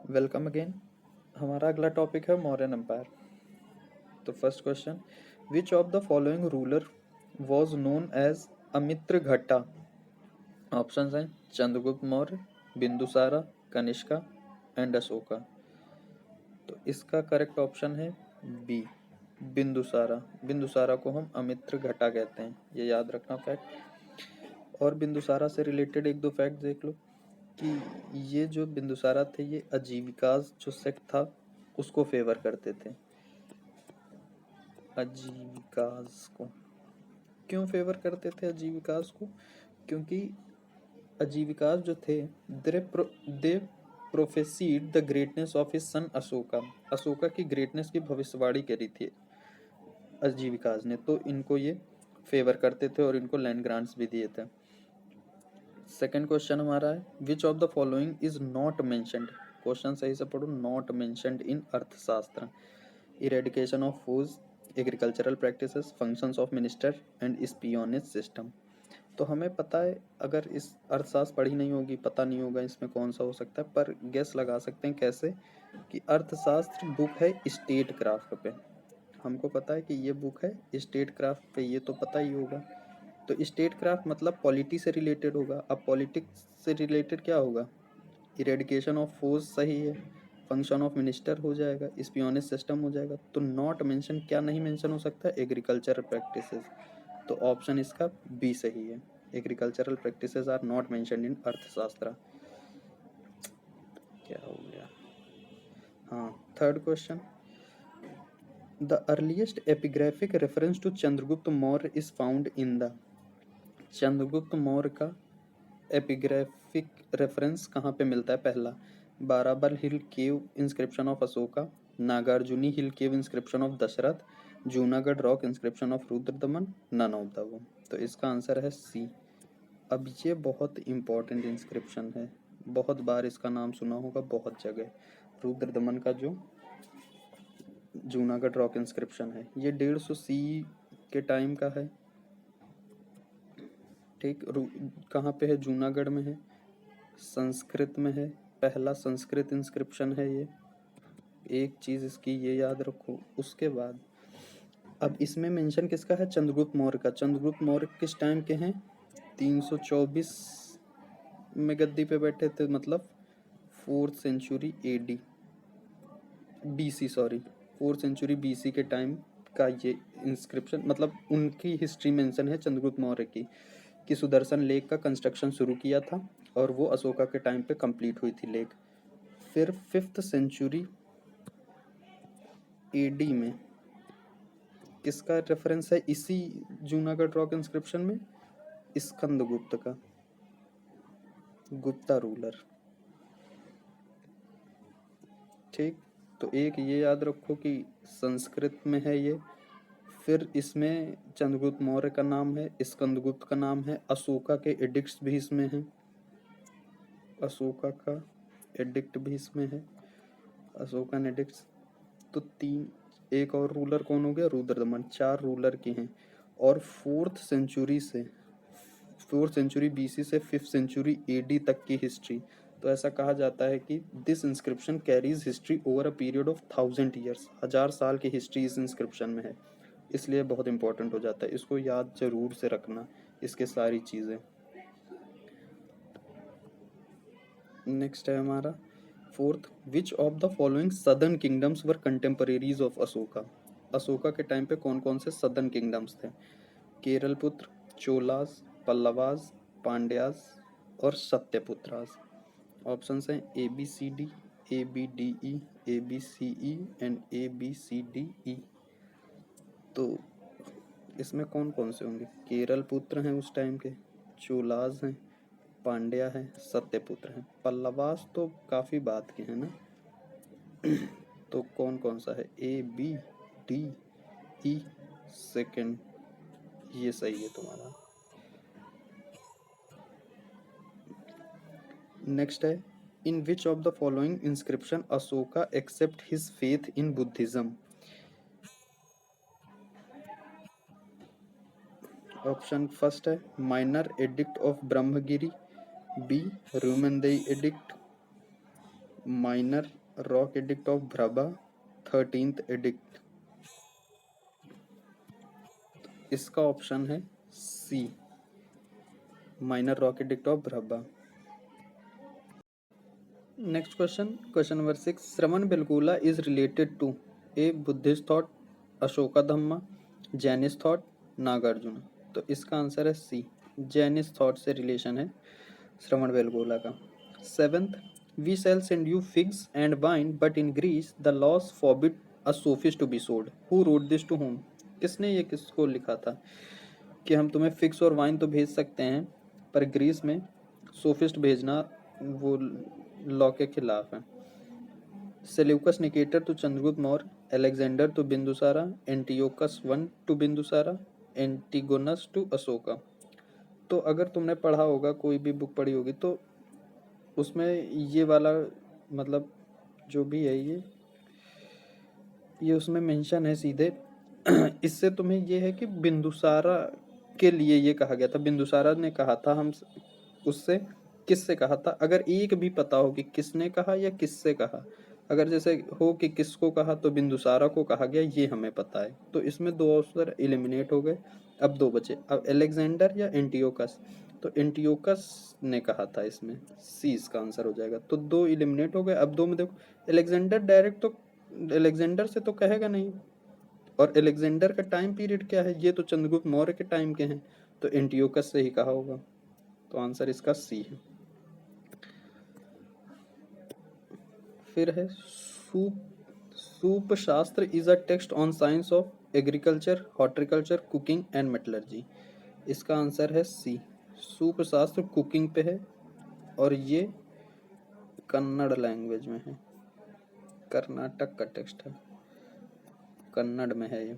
Welcome again. हमारा अगला topic है मौर्यन एम्पायर। तो first question, which of the following ruler was known as Amitraghata? Options हैं Chandragupta Maurya, Bindusara, Kanishka and Ashoka. तो इसका करेक्ट ऑप्शन है बी, बिंदुसारा। बिंदुसारा को हम अमित्र घटा कहते हैं, ये याद रखना फैक्ट। और बिंदुसारा से रिलेटेड एक दो फैक्ट देख लो कि ये जो बिंदुसारा थे ये अजीविकास जो सेक्ट था उसको फेवर करते थे। अजीविकास को क्यों फेवर करते थे अजीविकास को? क्योंकि अजीविकास जो थे they prophesied the greatness of his son Ashoka. Ashoka की ग्रेटनेस की भविष्यवाणी करी थी अजीविकास ने, तो इनको ये फेवर करते थे और इनको लैंड ग्रांट्स भी दिए थे। सेकंड क्वेश्चन हमारा है, which of the following is not mentioned? Question सही से पढ़ो, not mentioned in Arthashastra. Eradication of foes, agricultural practices, functions of minister and espionage system. तो हमें पता है, अगर इस अर्थशास्त्र पढ़ी नहीं होगी, पता नहीं होगा इसमें कौन सा हो सकता है, पर गेस लगा सकते हैं कैसे कि अर्थशास्त्र बुक है स्टेट क्राफ्ट पे। हमको पता है कि ये बुक है स्टेट क्राफ्ट पे, ये तो पता ही होगा। तो स्टेट क्राफ्ट मतलब पॉलिटी से रिलेटेड होगा। अब पॉलिटिक्स से रिलेटेड क्या होगा? इरेडिकेशन ऑफ फोर्स सही है, फंक्शन ऑफ मिनिस्टर हो जाएगा, स्पियोनेज सिस्टम हो जाएगा। तो नॉट मेंशन क्या नहीं मेंशन हो सकता? Agricultural practices. तो ऑप्शन इसका बी सही है, agricultural practices are not mention in Arthashastra. क्या हो गया? हाँ, third question, the earliest epigraphic reference to Chandragupta Maurya is found in the. Chandragupta Maurya का एपिग्राफिक रेफरेंस कहाँ पे मिलता है? पहला, Barabar hill cave inscription of Ashoka, Nagarjuni hill cave inscription of Dasharatha, Junagadh rock inscription of Rudradaman, none of the वो। तो इसका आंसर है सी। अब ये बहुत इंपॉर्टेंट इंस्क्रिप्शन है, बहुत बार इसका नाम सुना होगा, बहुत जगह। रुद्रदमन का जो जूनागढ़ रॉक इंस्क्रिप्शन है ये 150 सी के टाइम का है। ठीक, कहाँ पे है? जूनागढ़ में है, संस्कृत में है, पहला संस्कृत इंस्क्रिप्शन है ये। एक चीज़ इसकी ये याद रखो। उसके बाद अब इसमें मेंशन किसका है? चंद्रगुप्त मौर्य का। चंद्रगुप्त मौर्य किस टाइम के हैं? 324 में गद्दी पे बैठे थे, मतलब 4th century AD, BC, sorry 4th century BC के टाइम का ये इंस्क्रिप्शन, मतलब उनकी हिस्ट्री मेंशन है चंद्रगुप्त मौर्य की, कि सुदर्शन लेक का कंस्ट्रक्शन शुरू किया था और वो अशोका के टाइम पे कंप्लीट हुई थी लेक। फिर 5th सेंचुरी एडी में किसका रेफरेंस है इसी जूनागढ़ रॉक इंस्क्रिप्शन में? स्कंदगुप्त का, गुप्ता रूलर। ठीक, तो एक ये याद रखो कि संस्कृत में है ये। फिर इसमें चंद्रगुप्त मौर्य का नाम है, स्कंदगुप्त का नाम है, अशोका के एडिक्ट्स भी इसमें हैं, अशोका का एडिक्ट भी इसमें है, अशोकन एडिक्ट्स। तो तीन, एक और रूलर कौन हो गया? रुद्रदमन। 4 रूलर की हैं। और 4th सेंचुरी बीसी से 5th सेंचुरी एडी तक की हिस्ट्री। तो ऐसा कहा जाता है कि this inscription carries history over a period of 1000 years. 1000 साल की हिस्ट्री इस इंस्क्रिप्शन में है, इसलिए बहुत इंपॉर्टेंट हो जाता है। इसको याद जरूर से रखना, इसके सारी चीज़ें। नेक्स्ट है हमारा fourth, which of the following southern kingdoms were कंटेम्परेरीज of Ashoka? Ashoka के टाइम पे कौन कौन से सदर्न किंगडम्स थे? केरल पुत्र, चोलास, पल्लवास, पांड्यास और सत्यपुत्रास। ऑप्शंस हैं A B C D, A B D E, A B C E and A B C D E. तो इसमें कौन कौन से होंगे? केरल पुत्र हैं उस टाइम के, चोलास हैं, पांड्या है, सत्यपुत्र है। पल्लवास तो काफ़ी बात के हैं ना। तो कौन कौन सा है? A B D E, second ये सही है तुम्हारा। नेक्स्ट है, in which of the following inscription Ashoka accept his faith in Buddhism? Option first है minor edict of Brahmagiri, B Rummindei edict, minor rock edict of भ्रबा, 13th एडिक्ट। इसका ऑप्शन है C, minor rock edict of भ्रबा। Next question number 6, Shravana Belagola is related to a Buddhist thought, Ashoka dhamma, Jainist thought, Nagarjuna. तो इसका answer है C, Jainist thought से relation है श्रवण बेलगोला का। 7th, we shall send you figs and wine but in Greece the laws forbid a sophist to be sold, who wrote this to whom. किसने ये किसको लिखा था कि हम तुम्हें फिग्स और वाइन तो भेज सकते हैं पर ग्रीस में सोफिस्ट भेजना वो लॉ के खिलाफ है। Seleucus Nicator to Chandragupta Maurya, Alexander to Bindusara, Antiochus one to Bindusara, Antigonus to Ashoka. तो अगर तुमने पढ़ा होगा, कोई भी बुक पढ़ी होगी, तो उसमें ये वाला मतलब जो भी है ये उसमें मेंशन है सीधे। इससे तुम्हें ये है कि बिंदुसारा के लिए ये कहा गया था, बिंदुसारा ने कहा था, हम उससे किससे कहा था, अगर एक भी पता हो कि किसने कहा या किससे कहा, अगर जैसे हो कि किसको कहा तो बिंदुसारा को कहा गया, ये हमें पता है, तो इसमें दो ऑप्शन एलिमिनेट हो गए। अब दो बचे, अब एलेक्जेंडर या एंटियोकस। तो एंटियोकस ने कहा था, इसमें सी इसका आंसर हो जाएगा। तो दो एलिमिनेट हो गए। अब दो में देखो, एलेक्जेंडर डायरेक्ट तो एलेक्जेंडर से तो कहेगा नहीं, और एलेक्जेंडर का टाइम पीरियड क्या है, ये तो चंद्रगुप्त मौर्य के टाइम के हैं, तो एंटियोकस से ही कहा होगा। तो आंसर इसका सी है। फिर है सूप शास्त्र is a text on science of agriculture, horticulture, cooking and metallurgy. इसका आंसर है सी, सूप शास्त्र कुकिंग पे है, और ये कन्नड़ लैंग्वेज में है, कर्नाटक का टेक्स्ट है, कन्नड़ में है ये।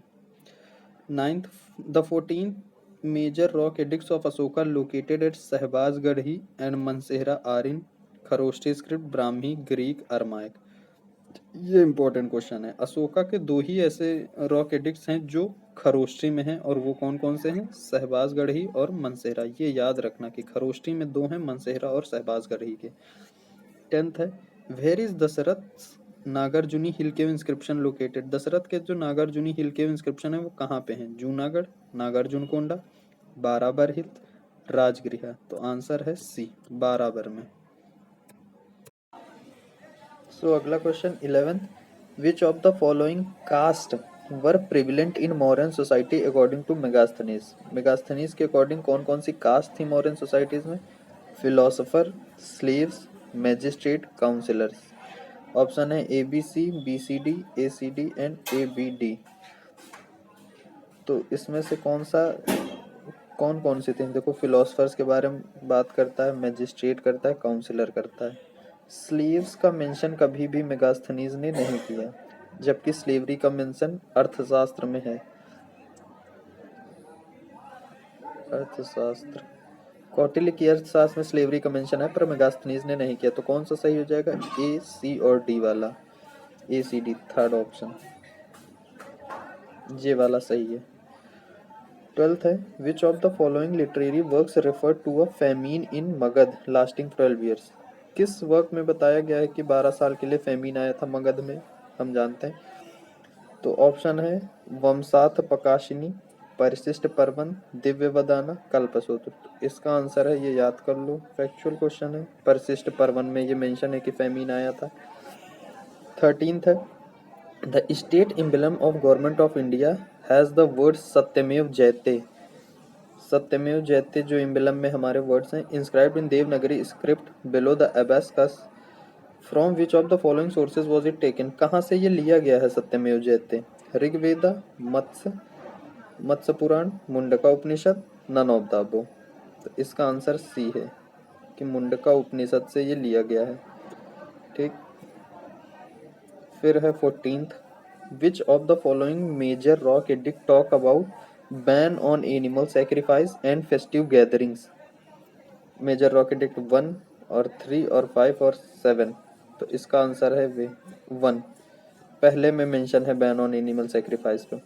9th, the 14 major rock edicts of Ashoka located at Shahbazgarhi and Mansehra are in Kharosthi script, Brahmi, Greek, Aramaic. ये इंपॉर्टेंट क्वेश्चन है। अशोका के दो ही ऐसे रॉक एडिक्ट्स हैं जो खरोष्ठी में हैं, और वो कौन कौन से हैं, सहबाजगढ़ी और मनसेहरा। ये याद रखना कि खरोष्ठी में दो हैं, मनसेहरा और सहबाजगढ़ी के। 10th है, where is Dasharatha Nagarjuni hill cave inscription located. Dasharatha के जो नागार्जुनी हिल केव इंस्क्रिप्शन है वो कहाँ पे हैं, जूनागढ़, नागार्जुन कोंडा, बाराबर हिल, राजगृह। तो आंसर है सी, बाराबर में। सो अगला question 11th, which of the following caste were prevalent in modern society according to Megasthenes. Megasthenes के अकॉर्डिंग कौन कौन सी कास्ट थी मॉडर्न सोसाइटीज में, philosopher, slaves, magistrate, councillors. Option है A B C, B C D, A C D and A B D. तो इसमें से कौन कौन सी थी, देखो फिलोसफर्स के बारे में बात करता है, मैजिस्ट्रेट करता है, काउंसिलर करता है। स्लीव्स का मेंशन कभी भी मेगास्थनीज ने नहीं किया, जबकि स्लेवरी का मेंशन अर्थशास्त्र में है। अर्थशास्त्र, कौटिल्य की अर्थशास्त्र में स्लेवरी का मेंशन है, पर मेगास्थनीज ने नहीं किया। तो कौन सा सही हो जाएगा, ए, सी और डी वाला, A C D, third option ये वाला सही है। 12th है, which of the following literary works refer to a famine in Magadha lasting 12 years. किस वर्क में बताया गया है कि 12 साल के लिए फेमीन आया था मगध में, हम जानते हैं। तो ऑप्शन है वमसाथ प्रकाशिनी, परिशिष्ट पर्वन, दिव्य वदाना, कल्पसूत्र। तो इसका आंसर है, ये याद कर लो, फैक्चुअल क्वेश्चन है, परिशिष्ट पर्वन में ये मेंशन है कि फेमीन आया था। 13th है, the state emblem of government of India has the word सत्यमेव जयते। सत्यमेव जयते जो एम्बलम में हमारे वर्ड्स हैं, inscribed in Devanagari script below the abacus, from which of the following sources was it taken. कहाँ से ये लिया गया है Satyameva Jayate, Rigveda, Matsya Purana, Mundaka Upanishad, none of the above. तो इसका आंसर सी है कि मुंडका उपनिषद से ये लिया गया है। ठीक, फिर है 14th, which of the following major rock edict talk about ban on animal sacrifice and festive gatherings. Major rock edict 1 और 3 और 5 और 7। तो इसका आंसर है वे 1, पहले में मेंशन है बैन ऑन एनिमल सैक्रिफाइस पे।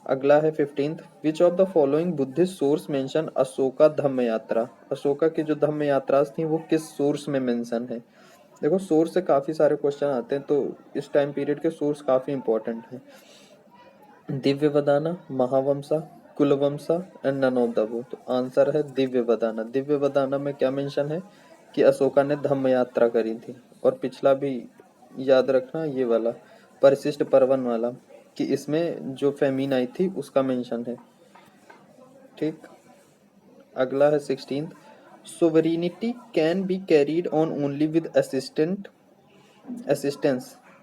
अगला है 15th, which of the following Buddhist source mention Ashoka Dhamma Yatra. Ashoka की जो धम्म यात्रा थी वो किस सोर्स में मेंशन है, देखो सोर्स से काफ़ी सारे क्वेश्चन आते हैं, तो इस टाइम पीरियड के सोर्स काफ़ी इंपॉर्टेंट हैं। Divyavadana, Mahavamsa, Culavamsa and none of the above. तो आंसर है दिव्यवदाना। दिव्यवदाना में क्या मेंशन है कि अशोका ने धम्म यात्रा करी थी। और पिछला भी याद रखना, ये वाला परिशिष्ट पर्वन वाला, कि इसमें जो फेमिन आई थी उसका मेंशन है। ठीक, अगला है 16th। Sovereignty can be carried on only with assistance.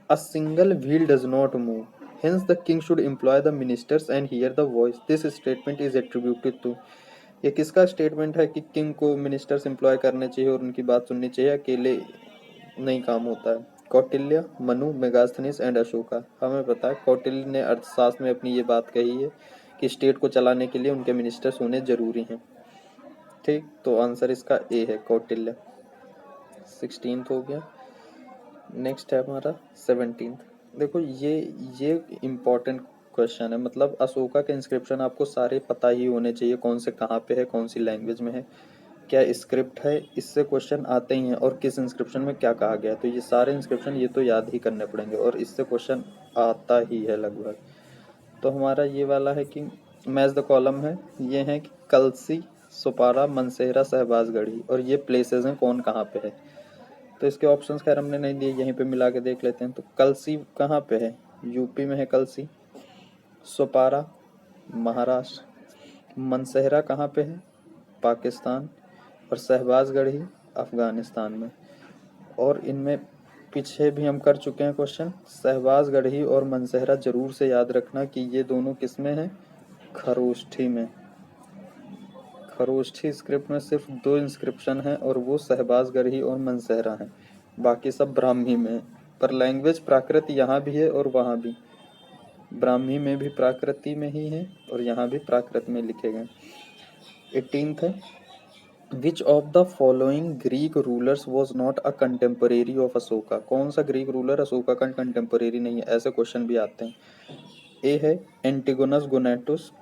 A single wheel does not move. Hence, the king should employ the ministers and hear the voice. This statement is attributed to। ये किसका statement है कि king को ministers employ करने चाहिए और उनकी बात सुननी चाहिए, अकेले नहीं काम होता है? कौटिल्य, मनु, मेगास्थनीज एंड अशोका। हमें पता है कौटिल्य ने अर्थशास्त्र में अपनी ये बात कही है कि स्टेट को चलाने के लिए उनके मिनिस्टर्स होने जरूरी हैं। ठीक, तो आंसर इसका ए है, कौटिल्य। 16th हो गया। नेक्स्ट है हमारा 17th। देखो ये इम्पोर्टेंट क्वेश्चन है, मतलब अशोका के इंस्क्रिप्शन आपको सारे पता ही होने चाहिए, कौन से कहाँ पे है, कौन सी लैंग्वेज में है, क्या स्क्रिप्ट है, इससे क्वेश्चन आते ही हैं, और किस इंस्क्रिप्शन में क्या कहा गया है। तो ये सारे इंस्क्रिप्शन ये तो याद ही करने पड़ेंगे और इससे क्वेश्चन आता ही है लगभग। तो हमारा ये वाला है कि मैच द कॉलम है, ये है कि कलसी, सुपारा, मनसेहरा, शहबाजगढ़ी, और ये प्लेसेस हैं कौन कहाँ पे है। तो इसके ऑप्शंस खैर हमने नहीं दिए, यहीं पे मिला के देख लेते हैं। तो कलसी कहाँ पे है? यूपी में है कलसी। सुपारा महाराष्ट्र। मनसेहरा कहाँ पे है? पाकिस्तान। और शहबाजगढ़ी अफगानिस्तान में। और इनमें पीछे भी हम कर चुके हैं क्वेश्चन। शहबाजगढ़ी और मनसेहरा जरूर से याद रखना कि ये दोनों किस में है? खरोष्ठी में। खरोष्ठी स्क्रिप्ट में सिर्फ 2 इंस्क्रिप्शन हैं और वो शहबाजगढ़ी और मनसेहरा हैं, बाकी सब ब्राह्मी में है। पर लैंग्वेज प्राकृत यहाँ भी है और वहाँ भी। ब्राह्मी में भी प्राकृति में ही है और यहाँ भी प्राकृत में लिखे गए। 18th है, which of the following Greek rulers was not a contemporary of Ashoka. कौन सा ग्रीक रूलर अशोका का कंटेम्परेरी नहीं है? ऐसे क्वेश्चन भी आते हैं। ए है Antigonus Gonatas,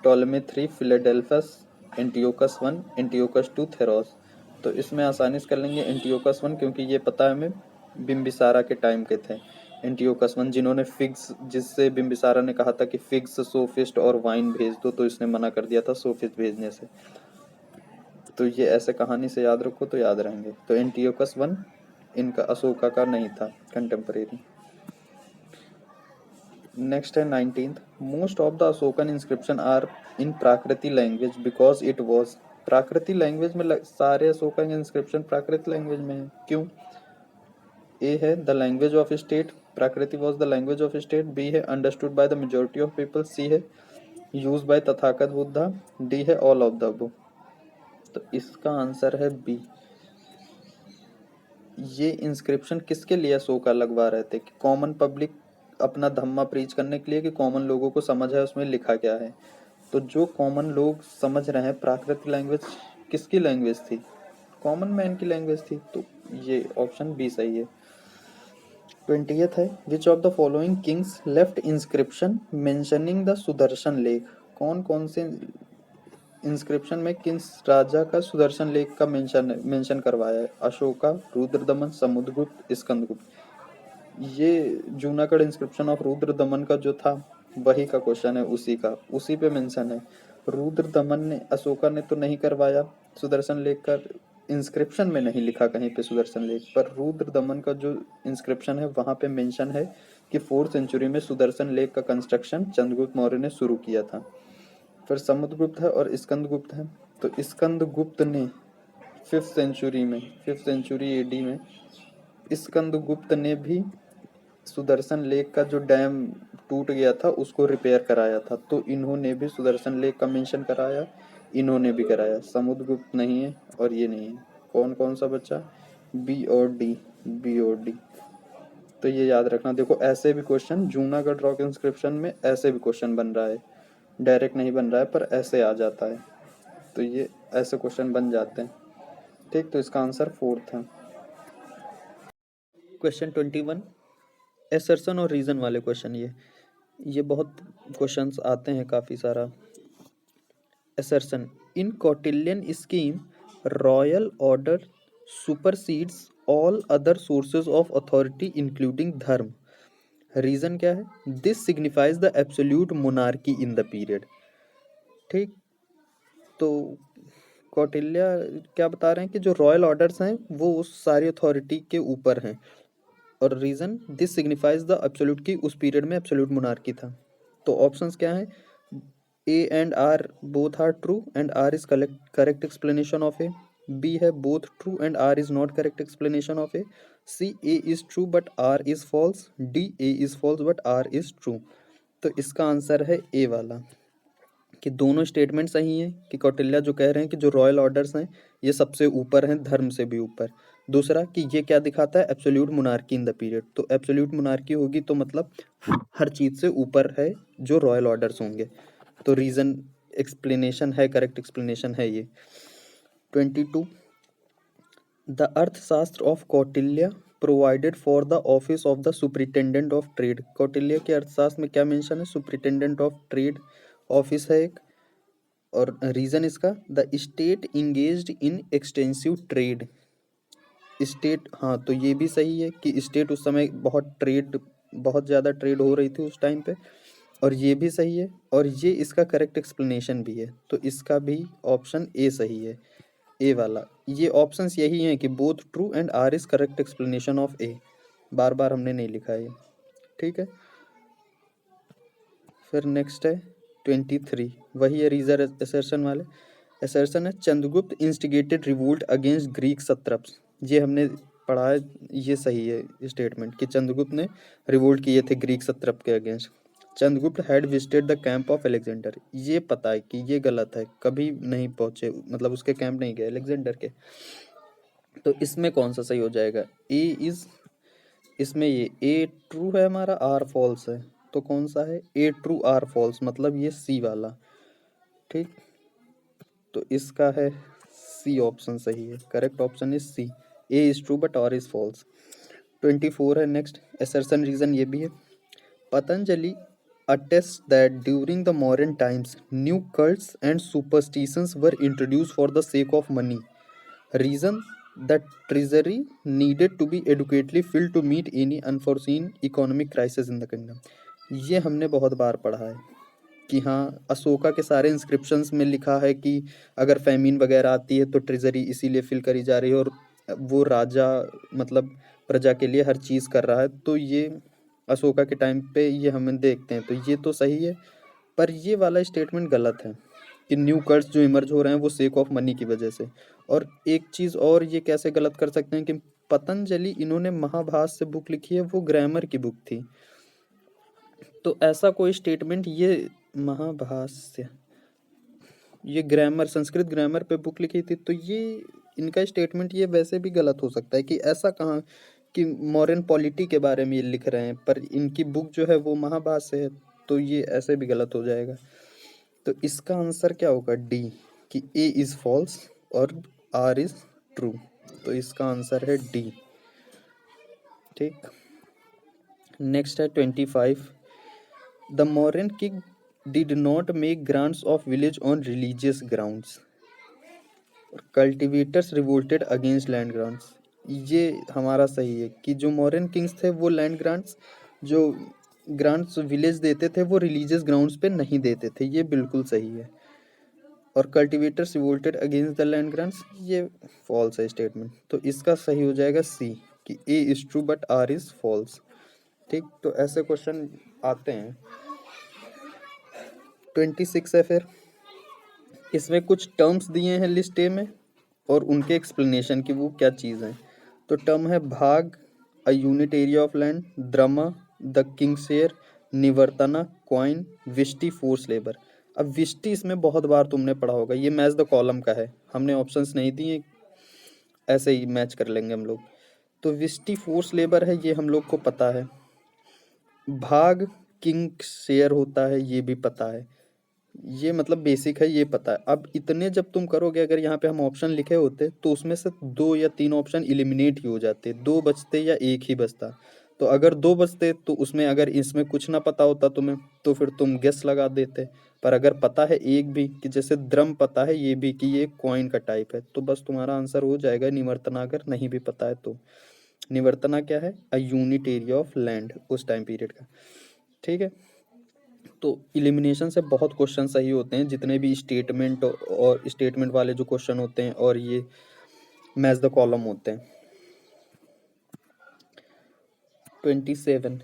Ptolemy 3 Philadelphus, Antiochus 1, Antiochus 2 Theos. तो इसमें आसानी से कर लेंगे एंटियोकस 1, क्योंकि ये पता है हमें बिम्बिसारा के टाइम के थे। एंटियोकस 1 जिन्होंने फिग्स, जिससे बिम्बिसारा ने कहा था कि फिग्स, सोफिस्ट और वाइन भेज दो, तो इसने मना कर दिया था सोफिस्ट भेजने से। तो ये ऐसे कहानी से याद रखो तो याद रहेंगे। तो एंटियोकस 1 इनका अशोका का नहीं था कंटेम्परेरी। नेक्स्ट है 19th। Most of the Ashokan inscription are in Prakrit language because it was. Prakrit language में सारे अशोकन इंस्क्रिप्शन प्राकृत लैंग्वेज में है, क्यों? ए है the language of state, Prakrit was the language of state. B है understood by the majority of people. C है use by Tathagata Buddha. D है all of the above. तो इसका आंसर है बी। ये इंस्क्रिप्शन किसके लिए अशोका लगवा रहे थे? कि कॉमन पब्लिक अपना धम्मा प्रीच करने के लिए, कि कॉमन लोगों को समझ है उसमें लिखा क्या है? तो जो कॉमन लोग समझ रहे हैं, प्राकृत लैंग्वेज किसकी लैंग्वेज थी? कॉमन मैन की लैंग्वेज थी। तो ये ऑप्शन बी सही है। 20th है, which of the following Kings left inscription mentioning the Sudarshan lake. कौन कौन से इंस्क्रिप्शन में किस राजा का सुदर्शन लेक का मेंशन करवाया है? अशोका, रुद्रदमन, समुद्रगुप्त, स्कंदगुप्त। ये जूनागढ़ इंस्क्रिप्शन ऑफ रुद्रदमन का जो था वही का क्वेश्चन है, उसी पे मेंशन है। रुद्रदमन ने, अशोका ने तो नहीं करवाया सुदर्शन लेक का, इंस्क्रिप्शन में नहीं लिखा कहीं पे सुदर्शन लेक, पर रुद्रदमन का जो इंस्क्रिप्शन है वहां पे मेंशन है कि 4th सेंचुरी में सुदर्शन लेक का कंस्ट्रक्शन चंद्रगुप्त मौर्य ने शुरू किया था। फिर समुद्रगुप्त है और स्कंदगुप्त है। तो स्कंदगुप्त ने 5th सेंचुरी में, 5th सेंचुरी एडी में स्कंदगुप्त ने भी सुदर्शन लेक का जो डैम टूट गया था उसको रिपेयर कराया था। तो इन्होंने भी सुदर्शन लेक का मेंशन कराया, इन्होंने भी कराया। समुद्रगुप्त नहीं है और ये नहीं है। कौन कौन सा बचा? बी और डी, बी और डी। तो ये याद रखना। देखो ऐसे भी क्वेश्चन जूनागढ़ रॉक इंस्क्रिप्शन में ऐसे भी क्वेश्चन बन रहा है, डायरेक्ट नहीं बन रहा है पर ऐसे आ जाता है। तो ये ऐसे क्वेश्चन बन जाते हैं। ठीक, तो इसका आंसर 4th है। क्वेश्चन 21, एसर्शन और रीजन वाले क्वेश्चन। ये बहुत क्वेश्चंस आते हैं काफ़ी सारा। Assertion, in Kautilyan scheme royal order supersedes all other sources of authority including dharma. Reason क्या है? This signifies the absolute monarchy in the period. ठीक, तो कौटिल्य क्या बता रहे हैं कि जो रॉयल ऑर्डर्स हैं वो उस सारी अथॉरिटी के ऊपर हैं, और reason this signifies the absolute, की उस पीरियड में एब्सोल्यूट मोनार्की था। तो ऑप्शंस क्या हैं? A and R both are true and R is correct explanation of A. B है both true and R is not correct explanation of A. C A is true but R is false. D A is false but R is true. तो इसका answer है ए वाला, कि दोनों statement सही हैं, कि कौटिल्य जो कह रहे हैं कि जो रॉयल ऑर्डर्स हैं ये सबसे ऊपर हैं, धर्म से भी ऊपर। दूसरा कि ये क्या दिखाता है? Absolute monarchy in the period. तो एब्सोल्यूट मोनार्की होगी तो मतलब हर चीज़ से ऊपर है जो रॉयल ऑर्डर्स होंगे। तो रीज़न एक्सप्लेनेशन है, करेक्ट एक्सप्लेनेशन है ये। 22 द अर्थशास्त्र of Kautilya provided for the office of the superintendent of trade. Kautilya के अर्थशास्त्र में क्या मेंशन है? सुपरिटेंडेंट ऑफ ट्रेड ऑफिस है एक, और रीजन इसका the state engaged in extensive trade. State, हाँ तो ये भी सही है कि स्टेट उस समय बहुत ज़्यादा ट्रेड हो रही थी उस टाइम पे, और ये भी सही है, और ये इसका करेक्ट एक्सप्लेनेशन भी है। तो इसका भी ऑप्शन ए सही है, ए वाला। ये ऑप्शंस यही हैं कि both true and R is correct explanation of A. बार बार हमने नहीं लिखा है ये, ठीक है। फिर नेक्स्ट है 23, वही है रीजन असर्शन वाले। असर्शन है Chandragupta instigated revolt against Greek satraps. ये हमने पढ़ा है, ये सही है स्टेटमेंट कि चंद्रगुप्त ने रिवोल्ट किए थे ग्रीक सत्रप के against. Chandragupta had visited the camp of Alexander. ये पता है कि ये गलत है, कभी नहीं पहुंचे, मतलब उसके कैंप नहीं गए अलेक्जेंडर के। तो इसमें कौन सा सही हो जाएगा? ए इज, इसमें ये ए ट्रू है हमारा, आर फॉल्स है। तो कौन सा है? ए ट्रू आर फॉल्स, मतलब ये सी वाला। ठीक, तो इसका है सी ऑप्शन सही है, correct option is C. A is true but R is false. 24 है नेक्स्ट असर्शन रीजन, ये भी है। Patanjali attests that during the modern times new cults and superstitions were introduced for the sake of money. Reason that treasury needed to be adequately filled to meet any unforeseen economic crisis in the kingdom. ये हमने बहुत बार पढ़ा है कि हाँ, अशोका के सारे inscriptions में लिखा है कि अगर फैमिन वगैरह आती है तो ट्रेजरी इसीलिए फिल करी जा रही है, और वो राजा मतलब प्रजा के लिए हर चीज़ कर रहा है। तो ये अशोका के टाइम पे ये हम देखते हैं, तो ये तो सही है। पर ये वाला स्टेटमेंट गलत है कि न्यू कर्स जो इमर्ज हो रहे हैं वो सेक ऑफ मनी की वजह से। और एक चीज़ और ये कैसे गलत कर सकते हैं कि पतंजलि इन्होंने महाभाष्य बुक लिखी है, वो ग्रामर की बुक थी। तो ऐसा कोई स्टेटमेंट, ये महाभाष्य ये ग्रामर, संस्कृत ग्रामर पे बुक लिखी थी, तो ये इनका स्टेटमेंट ये वैसे भी गलत हो सकता है कि ऐसा कहाँ कि मॉडर्न पॉलिटी के बारे में ये लिख रहे हैं, पर इनकी बुक जो है वो महाभाष्य है, तो ये ऐसे भी गलत हो जाएगा। तो इसका आंसर क्या होगा? डी, कि ए इज फॉल्स और आर इज ट्रू। तो इसका आंसर है डी। ठीक, नेक्स्ट है 25 the modern king did not make grants of village on religious grounds. Cultivators revolted against land grants. ये हमारा सही है कि जो मॉडर्न किंग्स थे वो लैंड ग्रांट्स, जो ग्रांट्स विलेज देते थे वो रिलीजियस ग्राउंड्स पे नहीं देते थे, ये बिल्कुल सही है। और cultivators revolted against the land grants, ये फॉल्स है स्टेटमेंट। तो इसका सही हो जाएगा सी, कि A is true but R is false. ठीक, तो ऐसे क्वेश्चन आते हैं। 26 है फिर, इसमें कुछ टर्म्स दिए हैं लिस्ट ए में और उनके एक्सप्लेनेशन की वो क्या चीज़ है। तो टर्म है bhaga, a unit area of land, dramma, the king share, nivartana, coin, vishti, force labour. अब विष्टि इसमें बहुत बार तुमने पढ़ा होगा, ये मैच द कॉलम का है, हमने ऑप्शंस नहीं दिए, ऐसे ही मैच कर लेंगे हम लोग। तो विष्टि फोर्स लेबर है, ये हम लोग को पता है। भाग किंग शेयर होता है, ये भी पता है, ये मतलब बेसिक है, ये पता है। अब इतने जब तुम करोगे, अगर यहाँ पे हम ऑप्शन लिखे होते तो उसमें से 2 या 3 ऑप्शन एलिमिनेट ही हो जाते, 2 बचते या एक ही बचता। तो अगर 2 बचते तो उसमें अगर इसमें कुछ ना पता होता तुम्हें तो फिर तुम गेस लगा देते। पर अगर पता है एक भी, कि जैसे द्रम पता है ये भी कि ये कॉइन का टाइप है, तो बस तुम्हारा आंसर हो जाएगा निवर्तना, अगर नहीं भी पता है तो। निवर्तना क्या है? अ यूनिट एरिया ऑफ लैंड उस टाइम पीरियड का। ठीक है, तो इलिमिनेशन से बहुत क्वेश्चन सही होते हैं, जितने भी स्टेटमेंट और स्टेटमेंट वाले जो क्वेश्चन होते हैं और ये मैच द कॉलम होते हैं। 27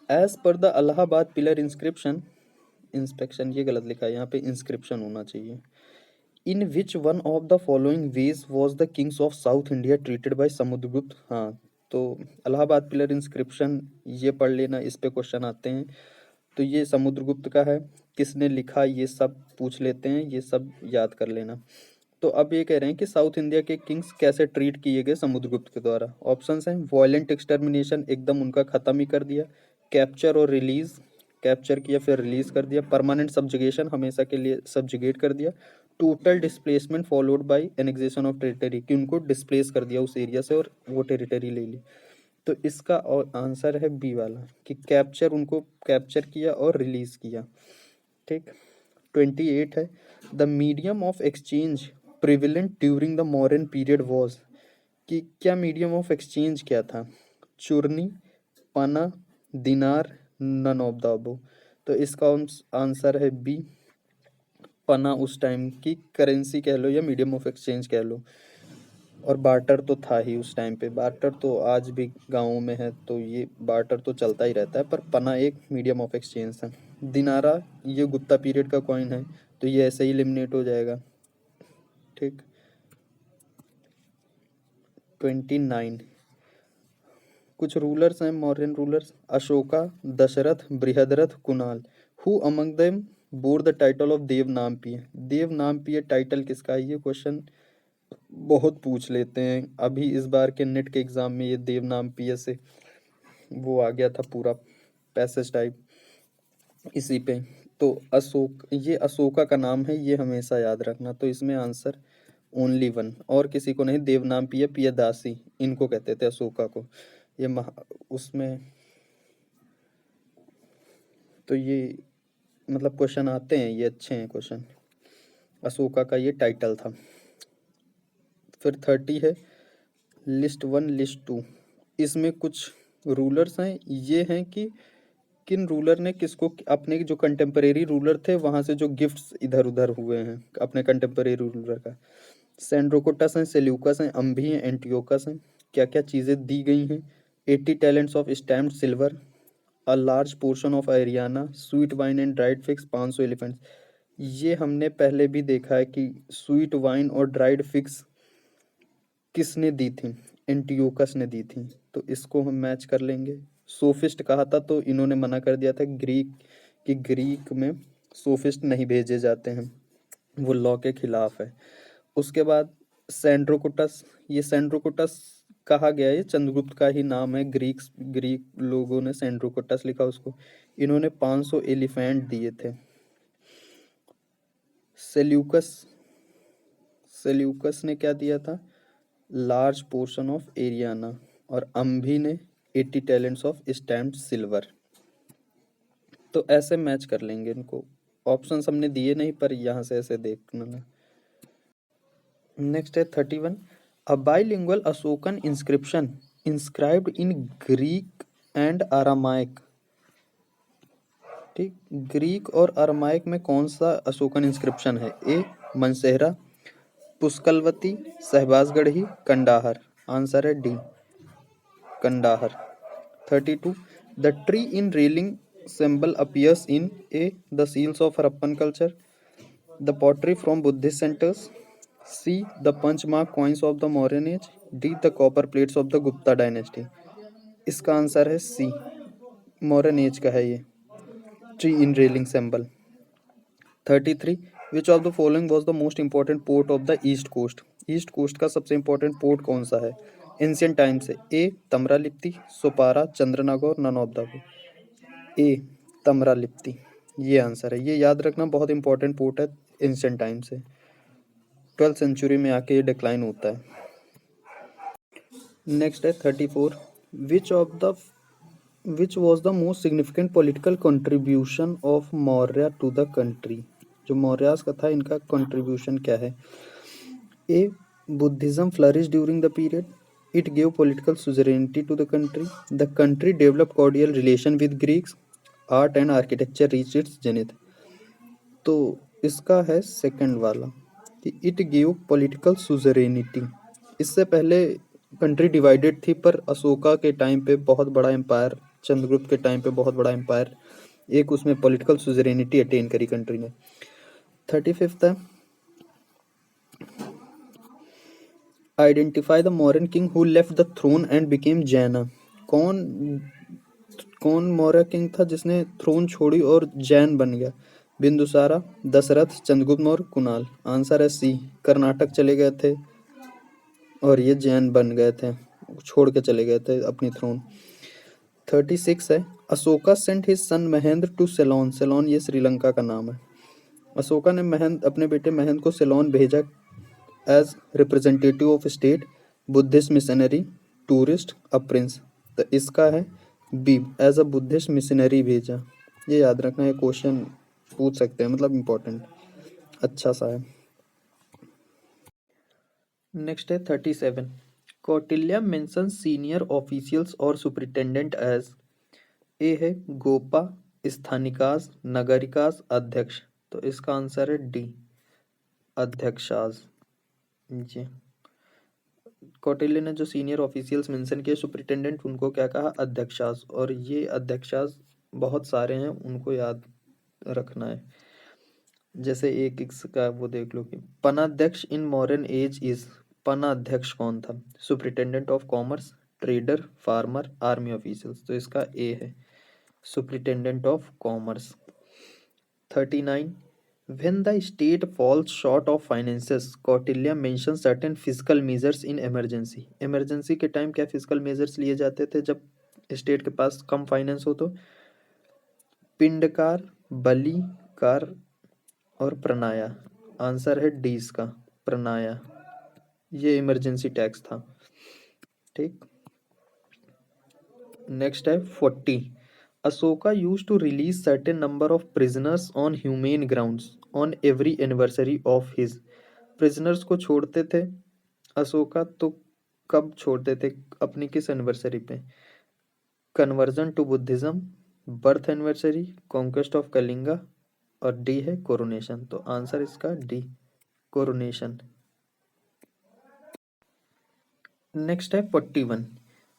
as per the Allahabad pillar inspection ये गलत लिखा है, यहाँ पे इंस्क्रिप्शन होना चाहिए। In which one of the following ways was the kings of south India treated by Samudragupta? हाँ, तो अलाहाबाद पिलर इंस्क्रिप्शन ये पढ़ लेना, इस पे क्वेश्चन आते हैं। तो ये समुद्रगुप्त का है, किसने लिखा ये सब पूछ लेते हैं, ये सब याद कर लेना। तो अब ये कह रहे हैं कि साउथ इंडिया के किंग्स कैसे ट्रीट किए गए समुद्रगुप्त के द्वारा। ऑप्शंस हैं, वॉयलेंट एक्सटर्मिनेशन, एकदम उनका खत्म ही कर दिया। कैप्चर और रिलीज, कैप्चर किया फिर रिलीज कर दिया। परमानेंट सब्जुगेशन, हमेशा के लिए सब्जुगेट कर दिया। Total displacement followed by annexation of territory, कि उनको डिस्प्लेस कर दिया उस एरिया से और वो टेरिटरी ले ली। तो इसका और आंसर है बी वाला, कि कैप्चर, उनको कैप्चर किया और रिलीज किया। ठीक। 28 है, the medium of exchange prevalent during the modern period was, कि क्या मीडियम ऑफ एक्सचेंज क्या था? चूर्नी, पना, दिनार, नन ऑफ द अबव। तो इसका आंसर है बी, पना उस टाइम की करेंसी कह लो या मीडियम ऑफ एक्सचेंज कह लो। और बार्टर तो था ही उस टाइम पे, बार्टर तो आज भी गाँवों में है, तो ये बार्टर तो चलता ही रहता है, पर पना एक मीडियम ऑफ एक्सचेंज था। दिनारा ये गुप्ता पीरियड का कॉइन है, तो ये ऐसे ही एलिमिनेट हो जाएगा। ठीक। 29 कुछ रूलर्स हैं, Mauryan rulers, Ashoka, Dasharatha, Brihadratha, Kunala. Who among them bore the title of Devanampiya? Devanampiya title किसका है? ये क्वेश्चन बहुत पूछ लेते हैं। अभी इस बार के नेट के एग्जाम में ये देवनामपीय से वो आ गया था पूरा पैसेज टाइप इसी पे। तो ये अशोका का नाम है, ये हमेशा याद रखना। तो इसमें आंसर ओनली वन, और किसी को नहीं। देवनामपीय पियदासी इनको कहते थे, अशोका को। ये उसमें तो ये मतलब क्वेश्चन आते हैं, ये अच्छे हैं क्वेश्चन। अशोका का ये टाइटल था। फिर 30 है, लिस्ट 1 लिस्ट 2। इसमें कुछ रूलर्स हैं, ये हैं कि किन रूलर ने किसको, अपने जो कंटेम्परेरी रूलर थे वहां से जो गिफ्ट्स इधर उधर हुए हैं अपने कंटेम्परेरी रूलर का। सेंड्रोकोटस हैं, सेल्यूकस हैं, अम्भी हैं, एंटियोकस हैं। क्या क्या चीज़ें दी गई हैं? 80 talents of stamped silver, a large portion of Ariana, sweet wine and dried fix, 500 elephants. ये हमने पहले भी देखा है कि स्वीट वाइन और ड्राइड फिक्स किसने दी थी? एंटियोकस ने दी थी। तो इसको हम मैच कर लेंगे। सोफिस्ट कहा था तो इन्होंने मना कर दिया था, ग्रीक, कि ग्रीक में सोफिस्ट नहीं भेजे जाते हैं, वो लॉ के खिलाफ है। उसके बाद सेंड्रोकुटस, ये सेंड्रोकुटस कहा गया, ये चंद्रगुप्त का ही नाम है। ग्रीक लोगों ने सेंड्रोकुटस लिखा उसको। इन्होंने 500 एलिफेंट दिए थे। सेल्यूकस सेल्यूकस ने क्या दिया था? Large portion of Ariana. और अम्भी ने 80 टैलेंट्स ऑफ स्टैम्प्ड सिल्वर। तो ऐसे मैच कर लेंगे इनको। ऑप्शंस हमने दिए नहीं, पर यहाँ से ऐसे देखना। नेक्स्ट है 31, a bilingual Ashokan inscription inscribed in Greek and Aramaic. ठीक, ग्रीक और अरामाइक में कौन सा अशोकन इंस्क्रिप्शन है? ए मनसेहरा, पुष्कलवती, शहबाजगढ़ी, कंडाहर। आंसर है D, Kandahar. 32, the tree in railing symbol appears in A, the seals of Harappan culture, the pottery from Buddhist centers, C, the punch mark coins of the Mauryan age, D, the copper plates of the Gupta dynasty। इसका answer है C, modern age का है ये tree in railing symbol. 33, which of the following was the most important port of the east coast? East coast का सबसे important port कौन सा है एंशियंट टाइम से? A Tamralipti, Sopara, Chandernagore, none of the. A Tamralipti, ये आंसर है। ये याद रखना, बहुत इंपॉर्टेंट पोर्ट है एंशियंट टाइम से। 12th सेंचुरी में आके ये डिक्लाइन होता है। नेक्स्ट है 34, which of the which was the most significant political contribution of Maurya to the country? जो मौर्यास का था, इनका कंट्रीब्यूशन क्या है? A Buddhism flourish during the period, It gave political suzerainty to the country. The country developed cordial relation with Greeks. Art and architecture reached its zenith. तो इसका है second वाला कि इट गिव पॉलिटिकल सुजरेनिटी। इससे पहले country divided थी, पर अशोका के टाइम पे बहुत बड़ा एम्पायर, चंद्रगुप्त के टाइम पे बहुत बड़ा एम्पायर, एक उसमें पॉलिटिकल सुजरेनिटी अटेन करी कंट्री ने। 35th है, identify the Mauryan king who left the throne and became Jaina. कौन कौन मौर्य किंग था जिसने थ्रोन छोड़ी और जैन बन गया? बिंदुसारा, दशरथ, चंद्रगुप्त मौर्य, कुणाल। आंसर है सी, कर्नाटक चले गए थे और ये जैन बन गए थे, छोड़ के चले गए थे अपनी थ्रोन। 36 है, Ashoka sent his son Mahendra to Ceylon. Ceylon ये श्रीलंका का नाम है। अशोका ने महेंद्र, अपने बेटे महेंद्र को सेलोन भेजा as representative of state, Buddhist missionary, tourist, a prince. तो इसका है B, as a Buddhist missionary भेजा। ये याद रखना, है क्वेश्चन पूछ सकते हैं, मतलब इम्पोर्टेंट अच्छा सा है। नेक्स्ट है 37, कौटिल्य मेंशन सीनियर ऑफिशियल्स और सुपरिटेंडेंट एज। ए है गोपा, स्थानिकास, नगरिकास, अध्यक्ष। तो इसका आंसर है डी, अध्यक्षास। जी, कौटिल्य ने जो सीनियर ऑफिशियल्स मेंशन किए सुपरिटेंडेंट, उनको क्या कहा? अध्यक्षास। और ये अध्यक्षास बहुत सारे हैं, उनको याद रखना है। जैसे एक का वो देख लो कि पनाध्यक्ष इन मॉडर्न एज इज। पनाध्यक्ष कौन था? Superintendent of commerce, trader, farmer, army officials. तो इसका ए है, superintendent of commerce. 39, when the state falls short of finances, Kautilya mentions certain fiscal measures in emergency। Emergency के टाइम क्या फिजिकल मेजर्स लिए जाते थे जब स्टेट के पास कम फाइनेंस हो? तो पिंडकार, बलि, कार और प्रणाया। आंसर है डी इसका, प्रणाया। ये इमरजेंसी टैक्स था। ठीक, नेक्स्ट है 40, Ashoka use to release certain number of prisoners on humane grounds on every anniversary of his. Prisoners को छोड़ते थे अशोका, तो कब छोड़ते थे? अपनी किस एनिवर्सरी पे? Conversion to Buddhism, birth anniversary, conquest of Kalinga, और डी है कोरोनेशन। तो आंसर इसका डी, कोरोनेशन। नेक्स्ट है 41,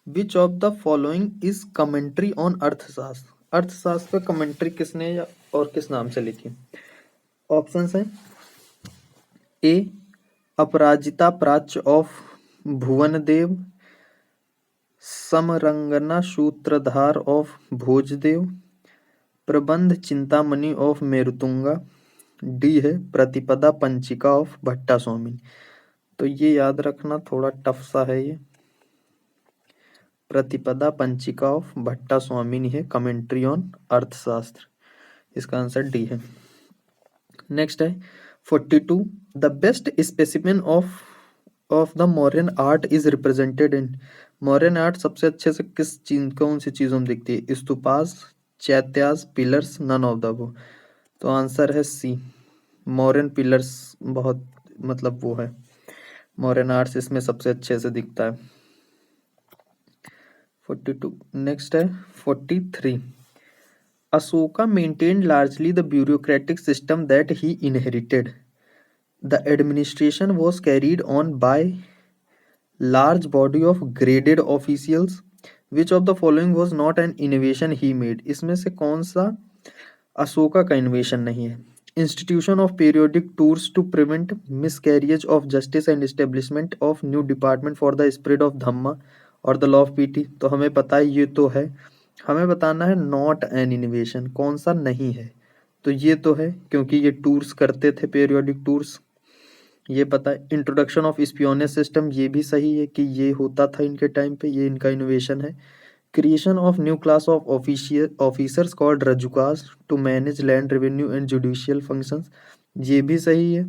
विच of the following is commentary on अर्थशास्त्र। अर्थशास्त्र पे कमेंट्री किसने या और किस नाम से लिखी? ऑप्शंस हैं, ए अपराजिता प्राच्य ऑफ भुवनदेव, समरंगना सूत्रधार ऑफ भोजदेव, प्रबंध चिंतामणि ऑफ मेरुतुंगा, डी है प्रतिपदा पंचिका ऑफ भट्टा स्वामी। तो ये याद रखना, थोड़ा टफ सा है ये। प्रतिपदा पंचिका ऑफ भट्टा स्वामी है कमेंट्री ऑन अर्थशास्त्र। इसका आंसर डी है। नेक्स्ट है 42, the best specimen of the Mauryan art is represented in. Mauryan art सबसे अच्छे से किस चीज, कौन सी चीजों में दिखती है? Stupas, chaityas, pillars, none of the above. तो आंसर है सी, मौर्यन पिलर्स बहुत मतलब वो है, मौर्यन आर्ट्स इसमें सबसे अच्छे से दिखता है। 42, नेक्स्ट है 43, Ashoka maintained largely the bureaucratic system that he inherited. The administration was carried on by large body of graded officials. Which of the following was not an innovation he made? इसमें से कौन सा अशोका का इनोवेशन नहीं है? Institution of periodic tours to prevent miscarriage of justice and establishment of new department for the spread of dhamma और the law of PT. तो हमें पता है ये तो है, हमें बताना है नॉट एन इनोवेशन, कौन सा नहीं है? तो ये तो है, क्योंकि ये टूर्स करते थे, पीरियोडिक टूर्स, ये पता है। इंट्रोडक्शन ऑफ स्पियोनेज सिस्टम, ये भी सही है कि ये होता था इनके टाइम पे, ये इनका इनोवेशन है। Creation of new class of officers called Rajukas to manage land revenue and judicial functions, ये भी सही है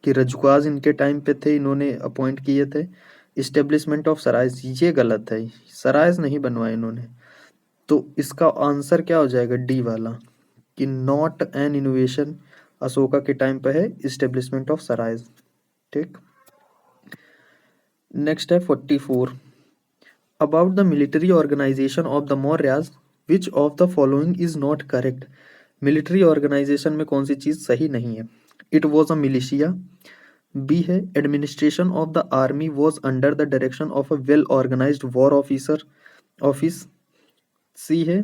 कि रजुकास इनके टाइम पे थे, इन्होंने अपॉइंट किए थे। इस्टेब्लिशमेंट ऑफ सराइज, ये गलत है, सराइज नहीं बनवाए इन्होंने। तो इसका आंसर क्या हो जाएगा? डी वाला, कि नॉट एन इनोवेशन अशोका के टाइम पे है इस्टेब्लिशमेंट ऑफ सराइज। ठीक, नेक्स्ट है 44। About the military organisation of the Mauryas which of the following is not correct. Military organisation में कौन सी चीज सही नहीं है? It was a militia. B है administration of the army was under the direction of a well organised war office. C है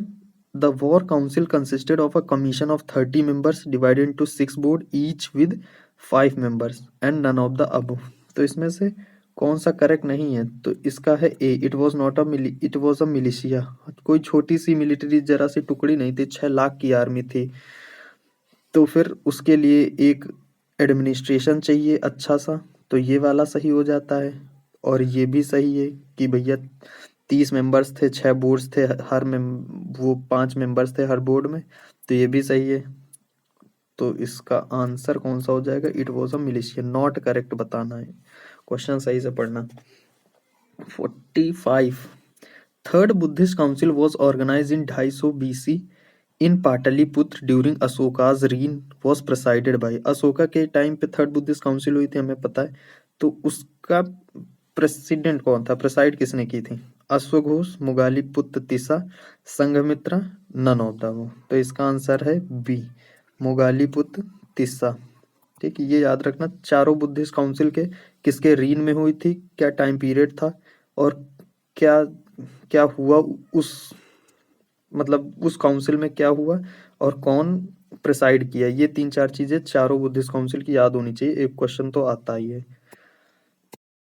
the war council consisted of a commission of 30 members divided into 6 board each with 5 members and none of the above। तो इसमें से कौन सा correct नहीं है? तो इसका है ए, इट वॉज अ मिलिशिया। कोई छोटी सी मिलिट्री जरा सी टुकड़ी नहीं थी, 6 लाख की आर्मी थी। तो फिर उसके लिए एक एडमिनिस्ट्रेशन चाहिए अच्छा सा, तो ये वाला सही हो जाता है। और ये भी सही है कि भैया 30 मेंबर्स थे, 6 बोर्ड्स थे, वो 5 मेंबर्स थे हर बोर्ड में, तो ये भी सही है। तो इसका आंसर कौन सा हो जाएगा? It was a militia. Not correct बताना है, क्वेश्चन सही से पढ़ना। 45। Third Buddhist council was organise in 250 BC in Pataliputra during Ashoka's reign was presided by. Ashoka के टाइम पे थर्ड बुद्धिस्ट काउंसिल हुई थी, हमें पता है। तो उसका प्रेसिडेंट कौन था? प्रेसाइड किसने की थी? अश्वघोष, Moggaliputta Tissa, Sanghamitra, none of the above. तो इसका आंसर है बी, मुगालिपुत्र तिसा। ठीक है, ये याद रखना। चारों बुद्धिस्ट काउंसिल के किसके रीन में हुई थी, क्या टाइम पीरियड था, और क्या क्या हुआ उस, मतलब उस काउंसिल में क्या हुआ और कौन प्रिसाइड किया। ये 3-4 चीजें चारों बुद्धिस्ट काउंसिल की याद होनी चाहिए, एक क्वेश्चन तो आता ही है।